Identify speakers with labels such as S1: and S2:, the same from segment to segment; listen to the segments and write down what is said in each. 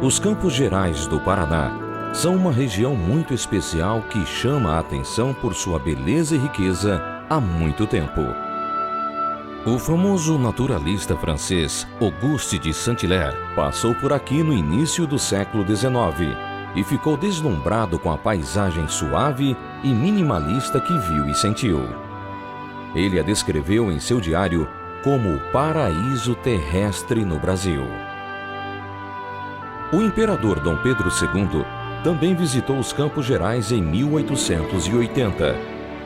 S1: Os Campos Gerais do Paraná são uma região muito especial que chama a atenção por sua beleza e riqueza há muito tempo. O famoso naturalista francês Auguste de Saint-Hilaire passou por aqui no início do século XIX e ficou deslumbrado com a paisagem suave e minimalista que viu e sentiu. Ele a descreveu em seu diário como o paraíso terrestre no Brasil. O imperador Dom Pedro II também visitou os Campos Gerais em 1880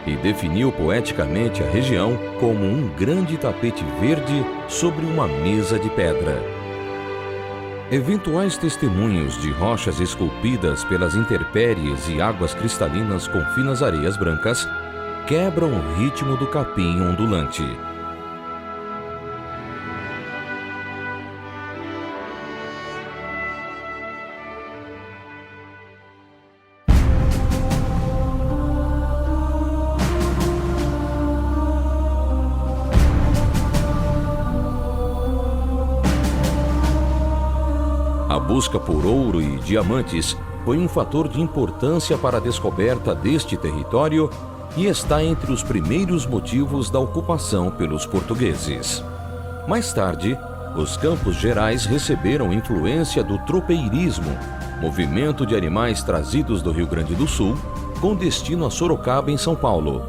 S1: e definiu poeticamente a região como um grande tapete verde sobre uma mesa de pedra. Eventuais testemunhos de rochas esculpidas pelas intempéries e águas cristalinas com finas areias brancas quebram o ritmo do capim ondulante. A busca por ouro e diamantes foi um fator de importância para a descoberta deste território e está entre os primeiros motivos da ocupação pelos portugueses. Mais tarde, os Campos Gerais receberam influência do tropeirismo, movimento de animais trazidos do Rio Grande do Sul, com destino a Sorocaba, em São Paulo.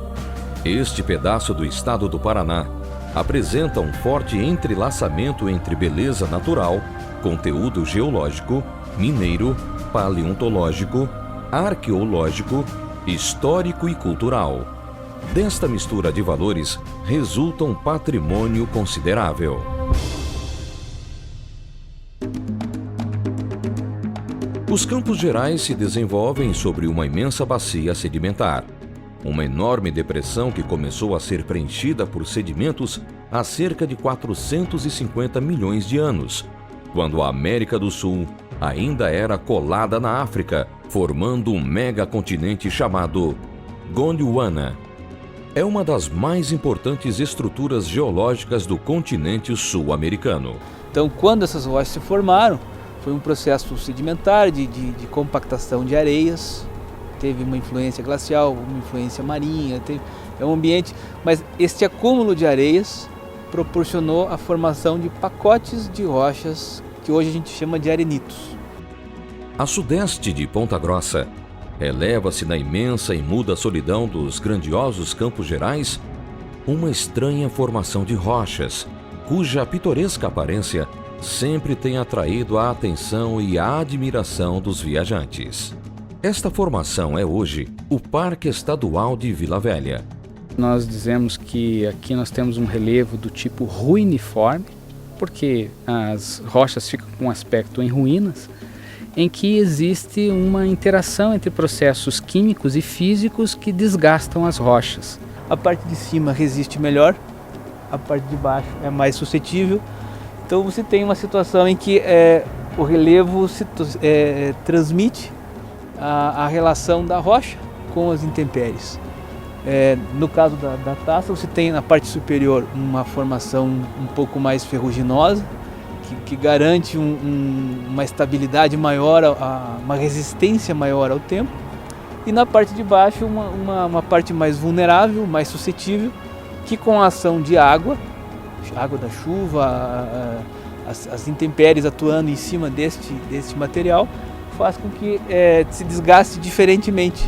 S1: Este pedaço do estado do Paraná apresenta um forte entrelaçamento entre beleza natural, conteúdo geológico, mineiro, paleontológico, arqueológico, histórico e cultural. Desta mistura de valores resulta um patrimônio considerável. Os Campos Gerais se desenvolvem sobre uma imensa bacia sedimentar, uma enorme depressão que começou a ser preenchida por sedimentos há cerca de 450 milhões de anos, quando a América do Sul ainda era colada na África, formando um megacontinente chamado Gondwana. É uma das mais importantes estruturas geológicas do continente sul-americano.
S2: Então, quando essas rochas se formaram, foi um processo sedimentar de compactação de areias, teve uma influência glacial, uma influência marinha, é um ambiente, mas este acúmulo de areias proporcionou a formação de pacotes de rochas que hoje a gente chama de arenitos.
S1: A sudeste de Ponta Grossa, eleva-se na imensa e muda solidão dos grandiosos Campos Gerais uma estranha formação de rochas, cuja pitoresca aparência sempre tem atraído a atenção e a admiração dos viajantes. Esta formação é hoje o Parque Estadual de Vila Velha.
S3: Nós dizemos que aqui nós temos um relevo do tipo ruiniforme, porque as rochas ficam com um aspecto em ruínas, em que existe uma interação entre processos químicos e físicos que desgastam as rochas.
S2: A parte de cima resiste melhor, a parte de baixo é mais suscetível. Então você tem uma situação em que o relevo transmite a relação da rocha com as intempéries. No caso da taça, você tem na parte superior uma formação um pouco mais ferruginosa, que garante uma estabilidade maior, uma resistência maior ao tempo. E na parte de baixo, uma parte mais vulnerável, mais suscetível, que com a ação de água da chuva, as intempéries atuando em cima deste material, faz com que se desgaste diferentemente.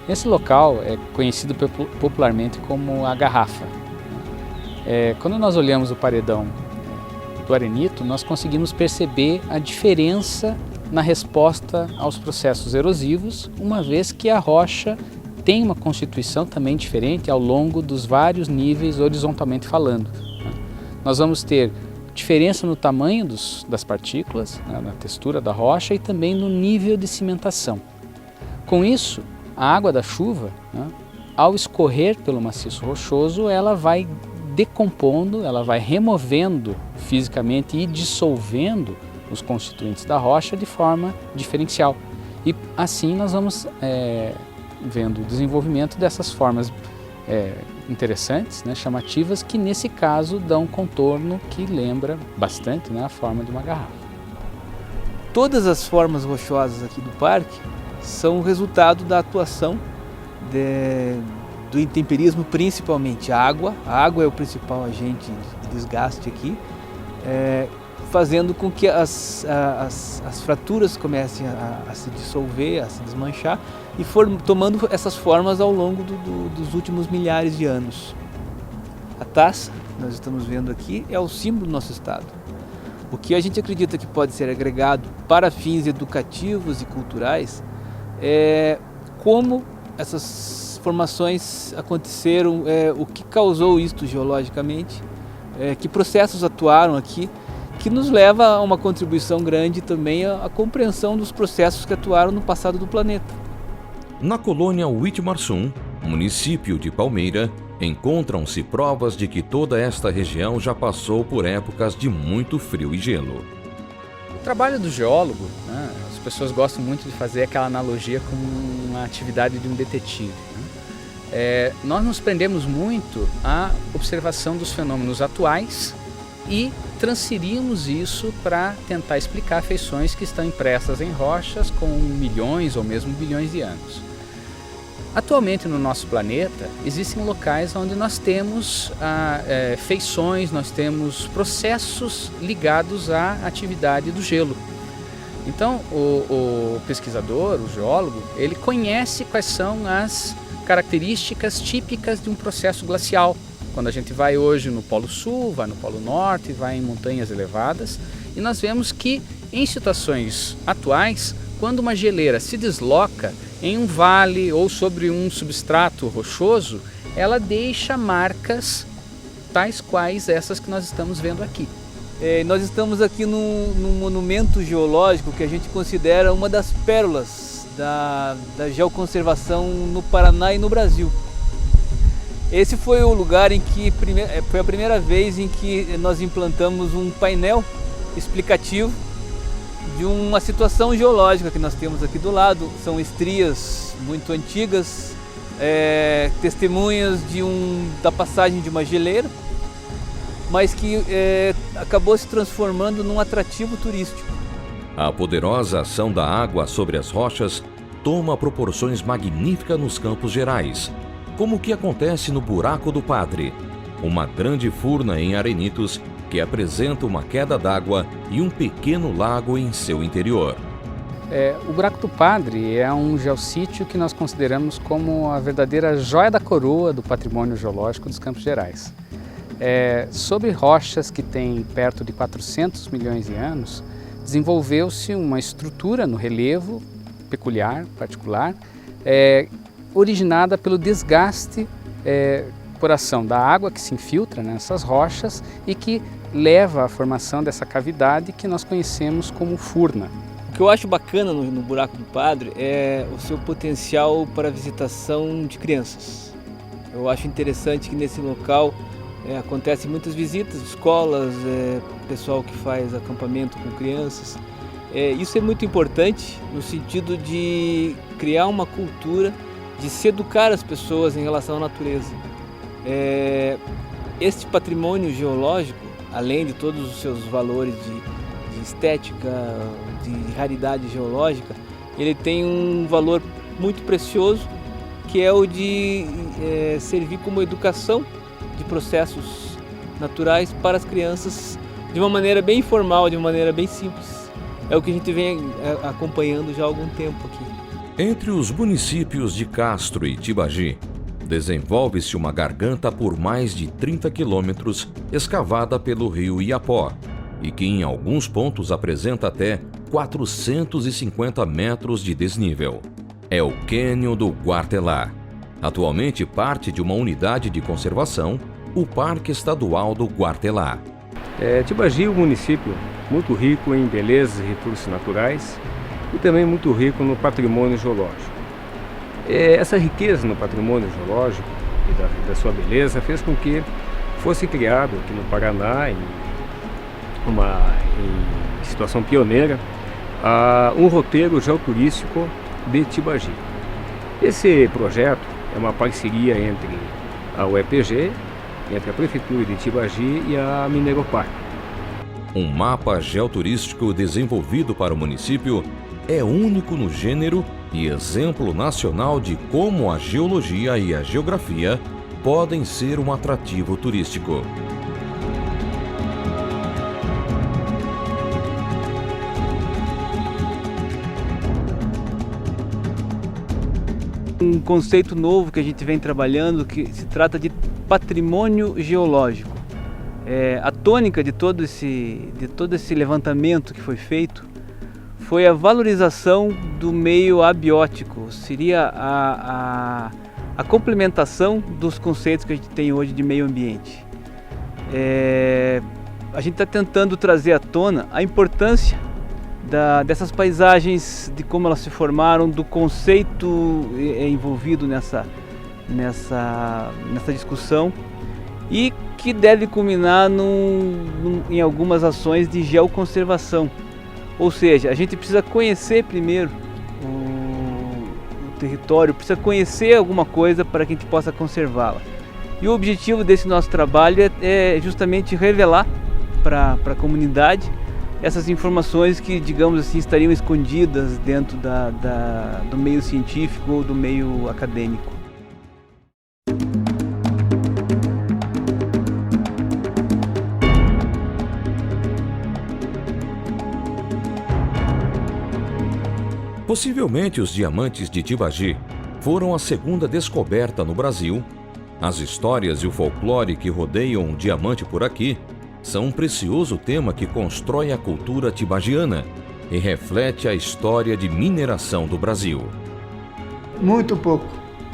S3: Esse local é conhecido popularmente como a garrafa. Quando nós olhamos o paredão do arenito, nós conseguimos perceber a diferença na resposta aos processos erosivos, uma vez que a rocha tem uma constituição também diferente ao longo dos vários níveis horizontalmente falando. Nós vamos ter diferença no tamanho das partículas, na textura da rocha e também no nível de cimentação. Com isso, a água da chuva, ao escorrer pelo maciço rochoso, ela vai decompondo, ela vai removendo fisicamente e dissolvendo os constituintes da rocha de forma diferencial. E assim nós vamos vendo o desenvolvimento dessas formas interessantes, chamativas, que nesse caso dão um contorno que lembra bastante a forma de uma garrafa.
S2: todas as formas rochosas aqui do parque são resultado da atuação do intemperismo, principalmente a água. A água é o principal agente de desgaste aqui, fazendo com que as fraturas comecem a se dissolver, a se desmanchar e tomando essas formas ao longo dos últimos milhares de anos. A taça, que nós estamos vendo aqui, é o símbolo do nosso estado. O que a gente acredita que pode ser agregado para fins educativos e culturais é como essas formações aconteceram, o que causou isto geologicamente, que processos atuaram aqui, que nos leva a uma contribuição grande também à compreensão dos processos que atuaram no passado do planeta.
S1: Na colônia Witmarsum, município de Palmeira, encontram-se provas de que toda esta região já passou por épocas de muito frio e gelo.
S3: O trabalho do geólogo, né, as pessoas gostam muito de fazer aquela analogia com uma atividade de um detetive. Nós nos prendemos muito à observação dos fenômenos atuais e transferimos isso para tentar explicar feições que estão impressas em rochas com milhões ou mesmo bilhões de anos. Atualmente no nosso planeta existem locais onde nós temos feições, nós temos processos ligados à atividade do gelo. Então o pesquisador, o geólogo, ele conhece quais são as características típicas de um processo glacial. Quando a gente vai hoje no Polo Sul, vai no Polo Norte, vai em montanhas elevadas, e nós vemos que em situações atuais, quando uma geleira se desloca em um vale ou sobre um substrato rochoso, ela deixa marcas tais quais essas que nós estamos vendo aqui.
S2: Nós estamos aqui num monumento geológico que a gente considera uma das pérolas da geoconservação no Paraná e no Brasil. Esse foi o lugar em que foi a primeira vez em que nós implantamos um painel explicativo de uma situação geológica que nós temos aqui do lado. São estrias muito antigas, testemunhas da passagem de uma geleira, mas que acabou se transformando num atrativo turístico.
S1: A poderosa ação da água sobre as rochas toma proporções magníficas nos Campos Gerais, como o que acontece no Buraco do Padre, uma grande furna em arenitos que apresenta uma queda d'água e um pequeno lago em seu interior.
S3: O Buraco do Padre é um geossítio que nós consideramos como a verdadeira joia da coroa do patrimônio geológico dos Campos Gerais. Sobre rochas que têm perto de 400 milhões de anos, desenvolveu-se uma estrutura no relevo peculiar, particular, originada pelo desgaste por ação da água que se infiltra nessas rochas e que leva à formação dessa cavidade que nós conhecemos como furna.
S2: O que eu acho bacana no Buraco do Padre é o seu potencial para visitação de crianças. Eu acho interessante que nesse local acontecem muitas visitas de escolas, pessoal que faz acampamento com crianças. Isso é muito importante no sentido de criar uma cultura de se educar as pessoas em relação à natureza. Este patrimônio geológico, além de todos os seus valores de estética, de raridade geológica, ele tem um valor muito precioso, que é o de servir como educação de processos naturais para as crianças de uma maneira bem informal, de uma maneira bem simples. É o que a gente vem acompanhando já há algum tempo aqui.
S1: Entre os municípios de Castro e Tibagi, desenvolve-se uma garganta por mais de 30 quilômetros escavada pelo rio Iapó e que em alguns pontos apresenta até 450 metros de desnível. É o Cânion do Guartelá. Atualmente parte de uma unidade de conservação, o Parque Estadual do Guartelá.
S4: Tibagi é um município muito rico em belezas e recursos naturais e também muito rico no patrimônio geológico. Essa riqueza no patrimônio geológico e da sua beleza fez com que fosse criado aqui no Paraná, em situação pioneira, um roteiro geoturístico de Tibagi. Esse projeto é uma parceria entre a UEPG, entre a Prefeitura de Tibagi e a Mineropar.
S1: Um mapa geoturístico desenvolvido para o município é único no gênero e exemplo nacional de como a geologia e a geografia podem ser um atrativo turístico.
S2: Um conceito novo que a gente vem trabalhando, que se trata de patrimônio geológico. A tônica de todo esse levantamento que foi feito foi a valorização do meio abiótico, seria a complementação dos conceitos que a gente tem hoje de meio ambiente. A gente está tentando trazer à tona a importância dessas paisagens, de como elas se formaram, do conceito envolvido nessa discussão, e que deve culminar em algumas ações de geoconservação. Ou seja, a gente precisa conhecer primeiro o território, precisa conhecer alguma coisa para que a gente possa conservá-la. E o objetivo desse nosso trabalho é justamente revelar para a comunidade essas informações que, digamos assim, estariam escondidas dentro do meio científico ou do meio acadêmico.
S1: Possivelmente os diamantes de Tibagi foram a segunda descoberta no Brasil. As histórias e o folclore que rodeiam o diamante por aqui são um precioso tema que constrói a cultura tibagiana e reflete a história de mineração do Brasil.
S5: Muito pouco,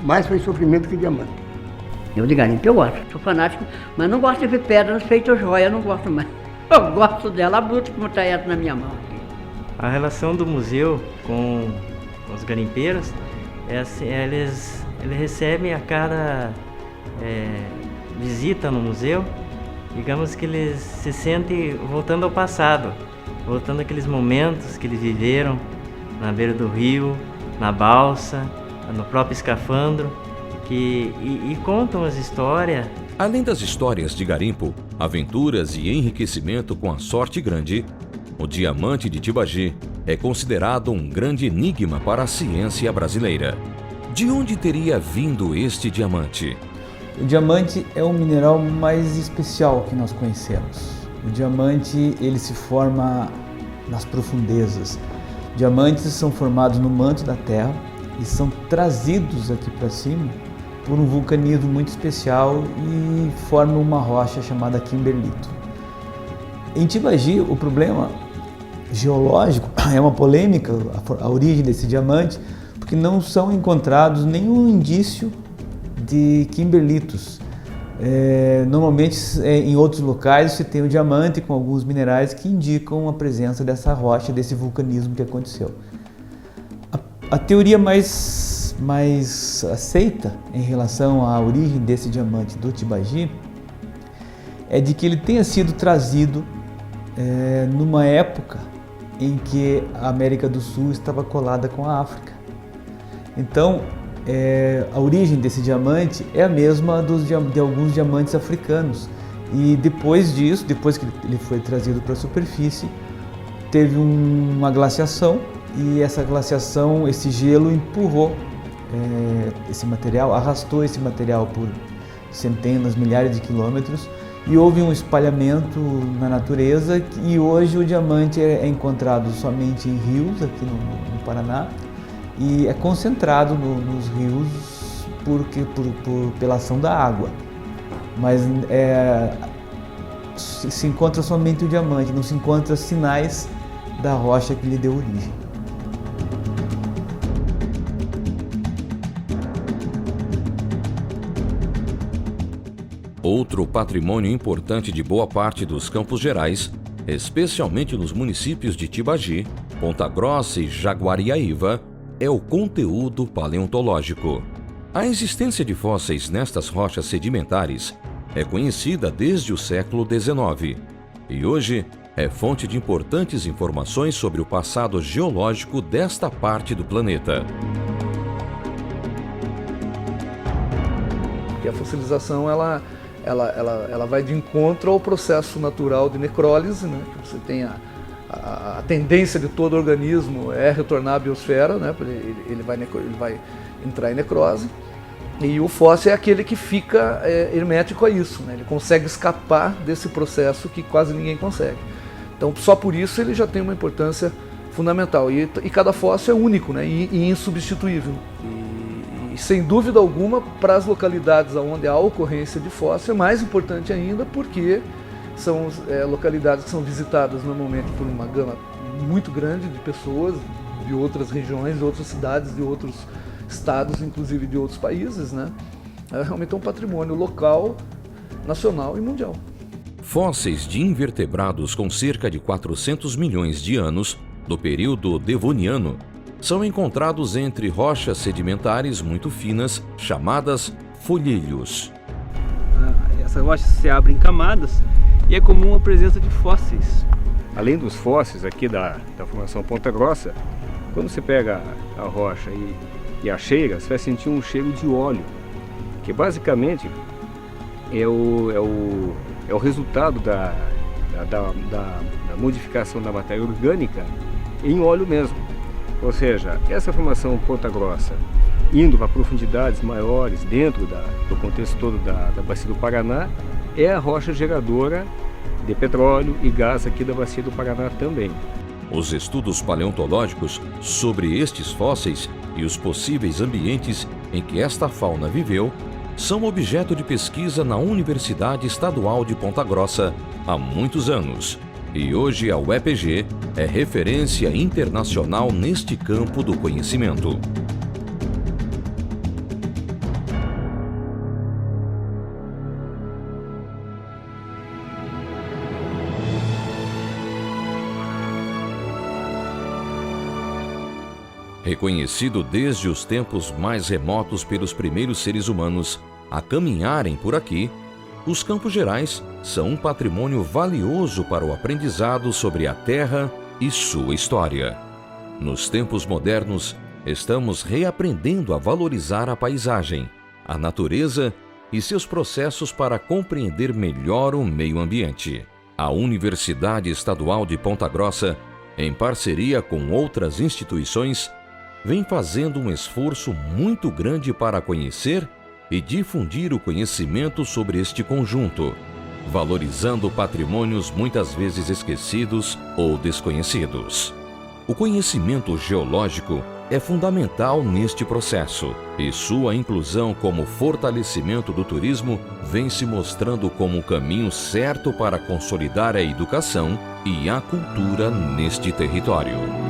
S5: mais foi sofrimento que diamante.
S6: Eu de garimpo eu gosto, sou fanático, mas não gosto de ver pedras feitas joia, não gosto mais. Eu gosto dela bruta como está essa na minha mão.
S7: A relação do museu com os garimpeiros é assim, eles recebem a cada visita no museu, digamos que eles se sentem voltando ao passado, voltando àqueles momentos que eles viveram na beira do rio, na balsa, no próprio escafandro, e contam as histórias.
S1: Além das histórias de garimpo, aventuras e enriquecimento com a sorte grande, o diamante de Tibagi é considerado um grande enigma para a ciência brasileira. De onde teria vindo este diamante?
S8: O diamante é o mineral mais especial que nós conhecemos. O diamante, ele se forma nas profundezas. Diamantes são formados no manto da Terra e são trazidos aqui para cima por um vulcanismo muito especial e formam uma rocha chamada Kimberlito. Em Tibagi, o problema geológico é uma polêmica, a origem desse diamante, porque não são encontrados nenhum indício de kimberlitos. Normalmente em outros locais se tem o diamante com alguns minerais que indicam a presença dessa rocha, desse vulcanismo que aconteceu. A teoria mais aceita em relação à origem desse diamante do Tibagi é de que ele tenha sido trazido numa época em que a América do Sul estava colada com a África. Então, a origem desse diamante é a mesma de alguns diamantes africanos. E depois disso, depois que ele foi trazido para a superfície, teve uma glaciação, e essa glaciação, esse gelo empurrou esse material, arrastou esse material por centenas, milhares de quilômetros, e houve um espalhamento na natureza, e hoje o diamante é encontrado somente em rios aqui no Paraná, e é concentrado nos rios pela ação da água. Mas se encontra somente o diamante, não se encontra sinais da rocha que lhe deu origem.
S1: Outro patrimônio importante de boa parte dos Campos Gerais, especialmente nos municípios de Tibagi, Ponta Grossa e Jaguariaíva, é o conteúdo paleontológico. A existência de fósseis nestas rochas sedimentares é conhecida desde o século XIX e hoje é fonte de importantes informações sobre o passado geológico desta parte do planeta.
S9: E a fossilização ela ela vai de encontro ao processo natural de necrólise, né? Você tem a tendência de todo organismo é retornar à biosfera, né? Ele vai entrar em necrose, e o fóssil é aquele que fica hermético a isso, né? Ele consegue escapar desse processo que quase ninguém consegue. Então, só por isso ele já tem uma importância fundamental, e cada fóssil é único, né? E insubstituível. E sem dúvida alguma, para as localidades onde há ocorrência de fóssil, é mais importante ainda, porque são localidades que são visitadas normalmente por uma gama muito grande de pessoas de outras regiões, de outras cidades, de outros estados, inclusive de outros países, né? Realmente é um patrimônio local, nacional e mundial.
S1: Fósseis de invertebrados com cerca de 400 milhões de anos, do período Devoniano, são encontrados entre rochas sedimentares muito finas, chamadas folhilhos.
S2: Essas rochas se abrem em camadas e é comum a presença de fósseis.
S4: Além dos fósseis aqui da formação Ponta Grossa, quando você pega a rocha e a cheira, você vai sentir um cheiro de óleo, que basicamente é o resultado da modificação da matéria orgânica em óleo mesmo. Ou seja, essa formação Ponta Grossa, indo para profundidades maiores dentro do contexto todo da Bacia do Paraná, é a rocha geradora de petróleo e gás aqui da Bacia do Paraná também.
S1: Os estudos paleontológicos sobre estes fósseis e os possíveis ambientes em que esta fauna viveu são objeto de pesquisa na Universidade Estadual de Ponta Grossa há muitos anos. E hoje a UEPG é referência internacional neste campo do conhecimento. Reconhecido desde os tempos mais remotos pelos primeiros seres humanos a caminharem por aqui, os Campos Gerais são um patrimônio valioso para o aprendizado sobre a Terra e sua história. Nos tempos modernos, estamos reaprendendo a valorizar a paisagem, a natureza e seus processos para compreender melhor o meio ambiente. A Universidade Estadual de Ponta Grossa, em parceria com outras instituições, vem fazendo um esforço muito grande para conhecer e difundir o conhecimento sobre este conjunto, valorizando patrimônios muitas vezes esquecidos ou desconhecidos. O conhecimento geológico é fundamental neste processo e sua inclusão como fortalecimento do turismo vem se mostrando como o caminho certo para consolidar a educação e a cultura neste território.